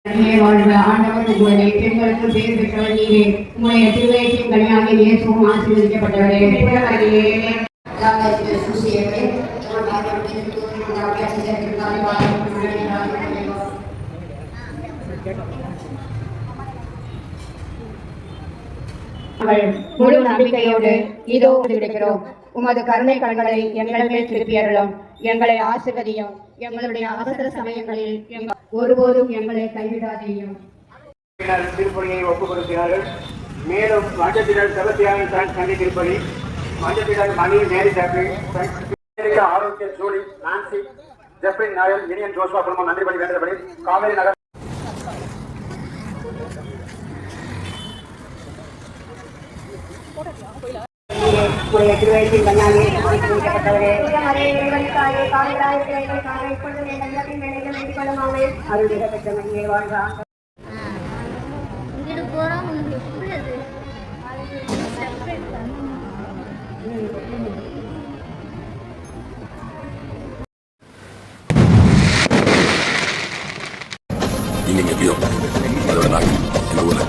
வாழ்க ஆண்டவர் உங்களை பெண்களுக்கு பேர் பெற்றவர் நீரே. உங்களுடைய திருவயிற்றின் கனியாகிய இயேசுவும் ஆசீர்வதிக்கப்பட்டவரே. முழு நம்பிக்கையோடு இதோ கிடைக்கிறோம். உமது கருணை கண்களை எங்கள் மேல் திருப்பியருளும். எங்களை ஆசீர்வதியும். எங்களுடைய அவசர சமயங்களில் ஒருபோதும் எங்களை கைவிடாதேயும். திருப்பணியை ஒப்புக் கொடுக்கிறார்கள். மேலும் மஞ்சத்தினர் செபத்தியான தந்தை திருப்பணி, மஞ்சத்தினர் மணி மேரி ஜாப்ரி, ஆரோக்கிய ஜூலி, நான்சி, ஜெப்ரின் நாயல், இனியன் ஜோஸ்வா குடும்பம் நன்றி பணி வேண்டபடி காவேரி நகர் திருவயிற்றின் கண்ணாலே அருள்மிக பெற்ற மணியை வாழ்க. நீங்க எப்படியோ அதோட நாங்கள் எங்க ஊர்ல